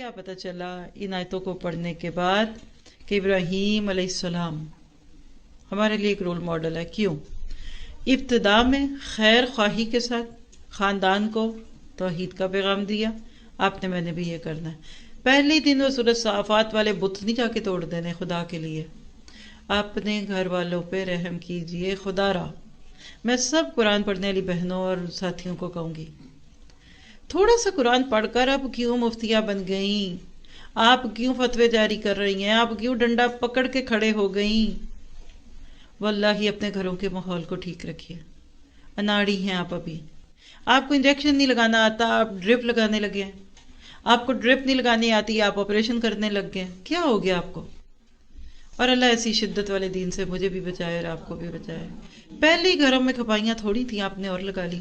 کیا پتہ چلا ان آیتوں کو پڑھنے کے بعد کہ ابراہیم علیہ السلام ہمارے لیے ایک رول ماڈل ہے. کیوں؟ ابتدا میں خیر خواہی کے ساتھ خاندان کو توحید کا پیغام دیا، آپ نے میں نے بھی یہ کرنا ہے. پہلے دن وہ سورۃ صافات والے بت نہیں جا کے توڑ دینے خدا کے لیے. اپنے گھر والوں پہ رحم کیجئے خدا را. میں سب قرآن پڑھنے والی بہنوں اور ساتھیوں کو کہوں گی، تھوڑا سا قرآن پڑھ کر اب کیوں مفتیاں بن گئیں؟ آپ کیوں فتوے جاری کر رہی ہیں؟ آپ کیوں ڈنڈا پکڑ کے کھڑے ہو گئیں؟ واللہ اپنے گھروں کے ماحول کو ٹھیک رکھیے. اناڑی ہیں آپ ابھی. آپ کو انجیکشن نہیں لگانا آتا، آپ ڈرپ لگانے لگے ہیں. آپ کو ڈرپ نہیں لگانی آتی، آپ آپریشن کرنے لگ گئے. کیا ہو گیا آپ کو؟ اور اللہ ایسی شدت والے دین سے مجھے بھی بچائے اور آپ کو بھی بچائے. پہلے ہی گھروں میں کھپائیاں تھوڑی تھیں، آپ نے اور لگا لی.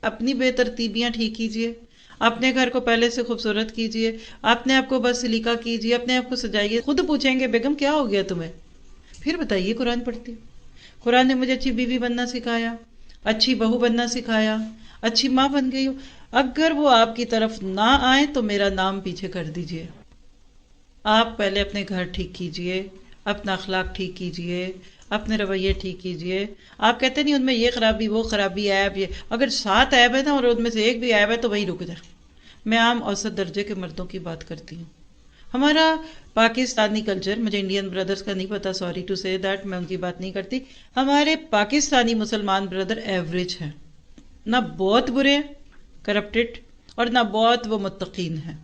اپنی بے ترتیبیاں ٹھیک کیجئے، اپنے گھر کو پہلے سے خوبصورت کیجئے، اپنے آپ کو بس سلیقہ کیجئے، اپنے آپ کو سجائیے. خود پوچھیں گے بیگم کیا ہو گیا تمہیں؟ پھر بتائیے قرآن پڑھتی. قرآن نے مجھے اچھی بیوی بننا سکھایا، اچھی بہو بننا سکھایا، اچھی ماں بن گئی ہو. اگر وہ آپ کی طرف نہ آئے تو میرا نام پیچھے کر دیجئے. آپ پہلے اپنے گھر ٹھیک کیجئے، اپنا اخلاق ٹھیک کیجئے، اپنے رویے ٹھیک کیجئے. آپ کہتے نہیں ان میں یہ خرابی وہ خرابی عیب یہ، اگر 7 عیب ہے نا اور ان میں سے ایک بھی عیب ہے تو وہیں رک جائے. میں عام اوسط درجے کے مردوں کی بات کرتی ہوں. ہمارا پاکستانی کلچر، مجھے انڈین بردرز کا نہیں پتا، سوری ٹو سے دیٹ، میں ان کی بات نہیں کرتی. ہمارے پاکستانی مسلمان بردر ایوریج ہیں، نہ بہت برے ہیں کرپٹڈ اور نہ بہت وہ متقین ہیں.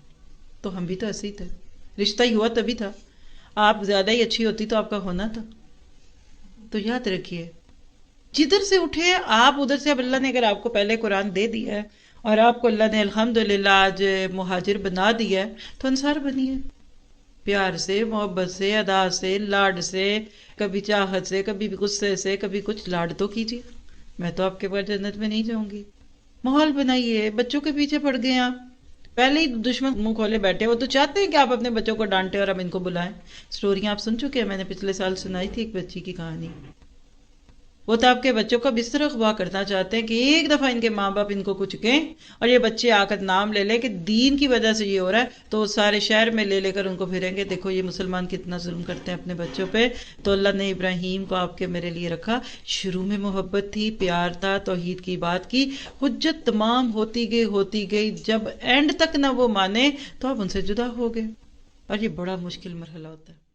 تو ہم بھی تو ایسے ہی تھے، رشتہ ہی ہوا تبھی تھا. آپ زیادہ ہی اچھی ہوتی تو آپ کا ہونا تھا. تو یاد رکھیے جدھر سے اٹھے آپ ادھر سے. اب اللہ نے اگر آپ کو پہلے قرآن دے دیا ہے اور آپ کو اللہ نے الحمدللہ آج مہاجر بنا دیا ہے تو انصار بنیے. پیار سے، محبت سے، ادا سے، لاڈ سے، کبھی چاہت سے، کبھی غصے سے، کبھی کچھ. لاڈ تو کیجیے. میں تو آپ کے بعد جنت میں نہیں جاؤں گی. ماحول بنائیے. بچوں کے پیچھے پڑ گئے آپ، پہلے ہی دشمن منہ کھولے بیٹھے. وہ تو چاہتے ہیں کہ آپ اپنے بچوں کو ڈانٹیں اور ہم ان کو بلائیں. سٹوریاں آپ سن چکے ہیں، میں نے پچھلے سال سنائی تھی ایک بچی کی کہانی. وہ تو آپ کے بچوں کا بستر اغوا کرنا چاہتے ہیں کہ ایک دفعہ ان کے ماں باپ ان کو کچھ کہیں اور یہ بچے آ کر نام لے لیں کہ دین کی وجہ سے یہ ہو رہا ہے، تو سارے شہر میں لے کر ان کو پھریں گے دیکھو یہ مسلمان کتنا ظلم کرتے ہیں اپنے بچوں پہ. تو اللہ نے ابراہیم کو آپ کے میرے لیے رکھا. شروع میں محبت تھی، پیار تھا، توحید کی بات کی، حجت تمام ہوتی گئی. جب اینڈ تک نہ وہ مانے تو آپ ان سے جدا ہو گئے. اور یہ بڑا مشکل مرحلہ ہوتا ہے.